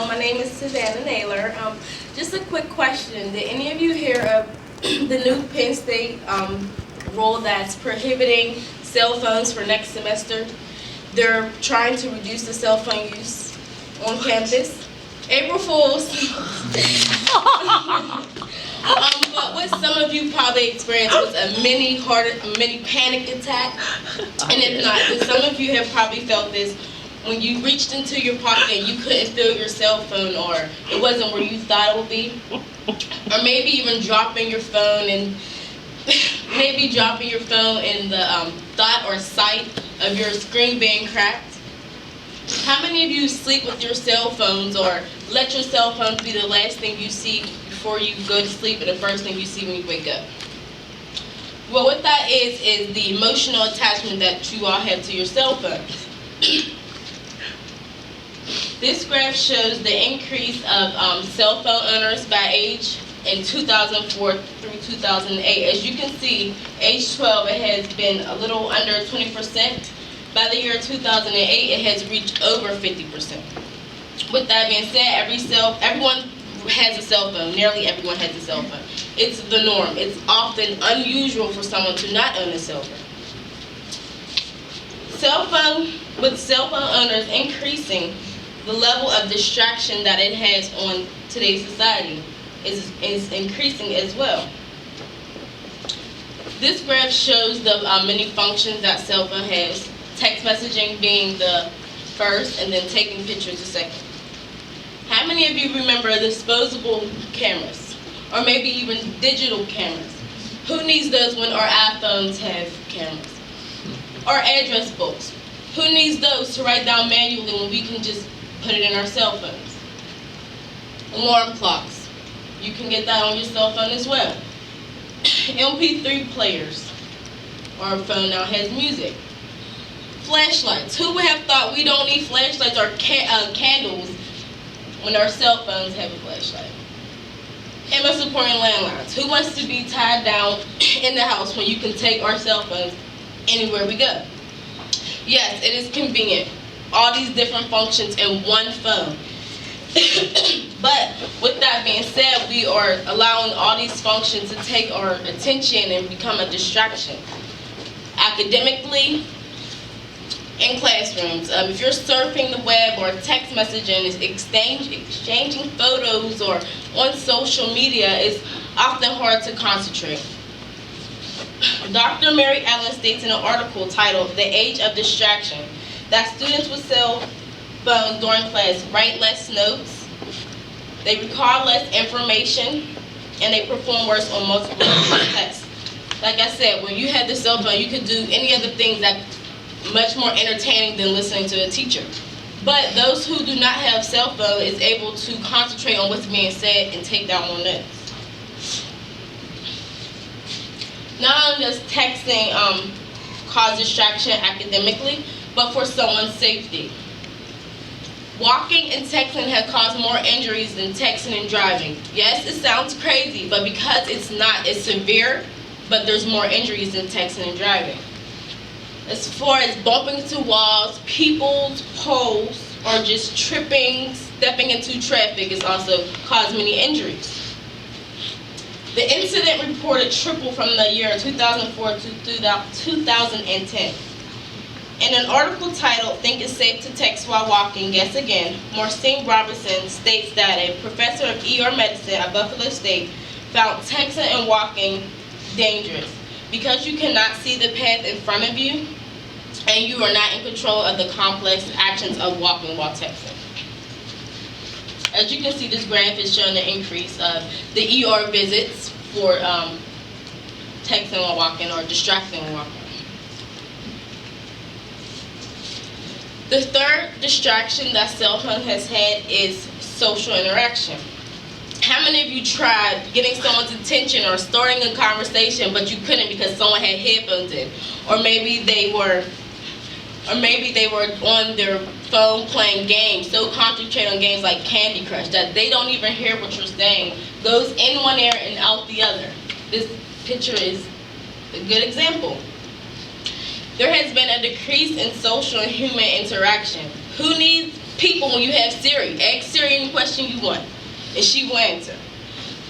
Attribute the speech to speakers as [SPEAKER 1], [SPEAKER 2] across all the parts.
[SPEAKER 1] My name is Susanna Naylor. Just a quick question. Did any of you hear of the new Penn State rule that's prohibiting cell phones for next semester? They're trying to reduce the cell phone use on campus. April Fools. But what some of you probably experienced was a mini panic attack. And if not, then some of you have probably felt this when you reached into your pocket and you couldn't feel your cell phone, or it wasn't where you thought it would be. Or maybe even dropping your phone and the thought or sight of your screen being cracked. How many of you sleep with your cell phones or let your cell phones be the last thing you see before you go to sleep and the first thing you see when you wake up? Well, what that is the emotional attachment that you all have to your cell phones. This graph shows the increase of cell phone owners by age in 2004 through 2008. As you can see, age 12, it has been a little under 20%. By the year 2008, it has reached over 50%. With that being said, everyone has a cell phone. Nearly everyone has a cell phone. It's the norm. It's often unusual for someone to not own a cell phone. With cell phone owners increasing, the level of distraction that it has on today's society is increasing as well. This graph shows the many functions that cell phone has. Text messaging being the first, and then taking pictures the second. How many of you remember disposable cameras, or maybe even digital cameras? Who needs those when our iPhones have cameras? Or address books. Who needs those to write down manually when we can just put it in our cell phones? Alarm clocks. You can get that on your cell phone as well. MP3 players. Our phone now has music. Flashlights. Who would have thought we don't need flashlights or candles when our cell phones have a flashlight? And most important, landlines. Who wants to be tied down in the house when you can take our cell phones anywhere we go? Yes, it is convenient. All these different functions in one phone. But with that being said, we are allowing all these functions to take our attention and become a distraction. Academically, in classrooms, if you're surfing the web or text messaging, exchanging photos, or on social media, it's often hard to concentrate. Dr. Mary Ellen states in an article titled "The Age of Distraction" that students with cell phones during class write less notes, they recall less information, and they perform worse on multiple tests. Like I said, when you had the cell phone, you could do any other things that much more entertaining than listening to a teacher. But those who do not have cell phone is able to concentrate on what's being said and take down more notes. Not only does texting cause distraction academically, but for someone's safety. Walking and texting have caused more injuries than texting and driving. Yes, it sounds crazy, but because it's not, it's severe, but there's more injuries than texting and driving. As far as bumping into walls, people's poles, or just tripping, stepping into traffic has also caused many injuries. The incident reported tripled from the year 2004 to 2010. In an article titled "Think It's Safe to Text While Walking," guess again, Maureen Robertson states that a professor of ER medicine at Buffalo State found texting and walking dangerous because you cannot see the path in front of you and you are not in control of the complex actions of walking while texting. As you can see, this graph is showing the increase of the ER visits for texting while walking or distracting while walking. The third distraction that cell phone has had is social interaction. How many of you tried getting someone's attention or starting a conversation, but you couldn't because someone had headphones in, or maybe they were on their phone playing games, so concentrated on games like Candy Crush that they don't even hear what you're saying, goes in one ear and out the other. This picture is a good example. There has been a decrease in social and human interaction. Who needs People, when you have Siri, ask Siri any question you want, and she will answer.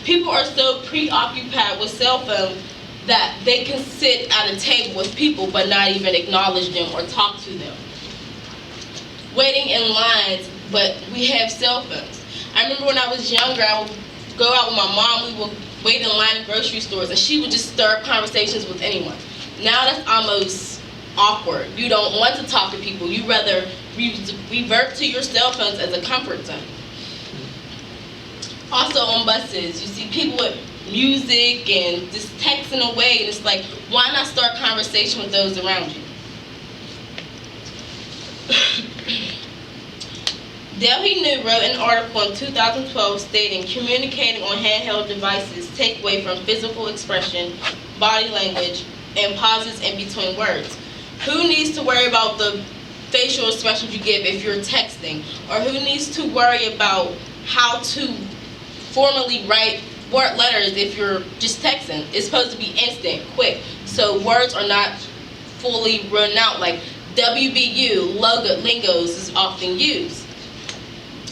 [SPEAKER 1] People are so preoccupied with cell phones that they can sit at a table with people but not even acknowledge them or talk to them. Waiting in lines, but we have cell phones. I remember when I was younger, I would go out with my mom, we would wait in line at grocery stores, and she would just start conversations with anyone. Now that's almost awkward. You don't want to talk to people. You rather revert to your cell phones as a comfort zone. Also on buses, you see people with music and just texting away, and it's like, why not start conversation with those around you? Delhi New wrote an article in 2012 stating communicating on handheld devices take away from physical expression, body language, and pauses in between words. Who needs to worry about the facial expressions you give if you're texting? Or who needs to worry about how to formally write word letters if you're just texting? It's supposed to be instant, quick, so words are not fully written out like WBU, lingos is often used.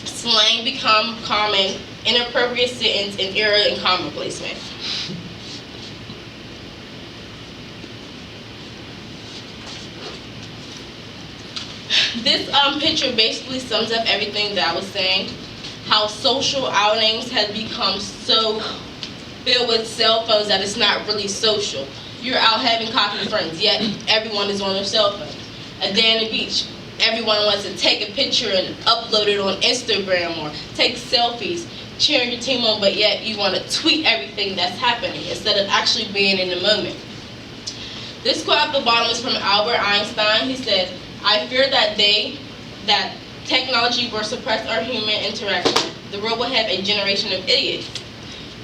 [SPEAKER 1] Slang become common, inappropriate sentence, and error in comma placement. This picture basically sums up everything that I was saying. How social outings have become so filled with cell phones that it's not really social. You're out having coffee with friends, yet everyone is on their cell phone. A day on the beach, everyone wants to take a picture and upload it on Instagram or take selfies, cheering your team on, but yet you want to tweet everything that's happening instead of actually being in the moment. This quote at the bottom is from Albert Einstein. He said, "I fear that technology will suppress our human interaction. The world will have a generation of idiots."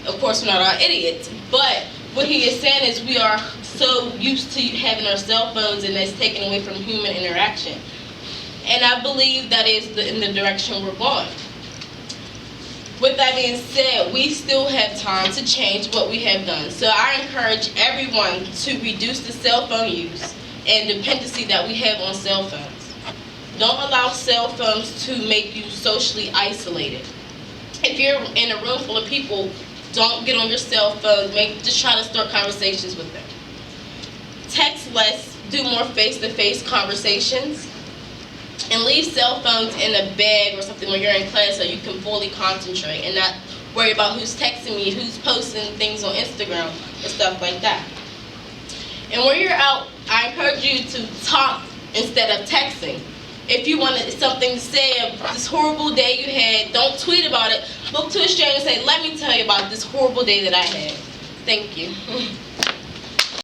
[SPEAKER 1] Of course, we're not all idiots, but what he is saying is we are so used to having our cell phones, and that's taken away from human interaction. And I believe that is in the direction we're going. With that being said, we still have time to change what we have done. So I encourage everyone to reduce the cell phone use and dependency that we have on cell phones. Don't allow cell phones to make you socially isolated. If you're in a room full of people, don't get on your cell phone. Just try to start conversations with them. Text less, do more face-to-face conversations, and leave cell phones in a bag or something when you're in class so you can fully concentrate and not worry about who's texting me, who's posting things on Instagram, or stuff like that. And when you're out, I encourage you to talk instead of texting. If you want something to say, this horrible day you had, don't tweet about it. Look to a stranger and say, "Let me tell you about this horrible day that I had." Thank you.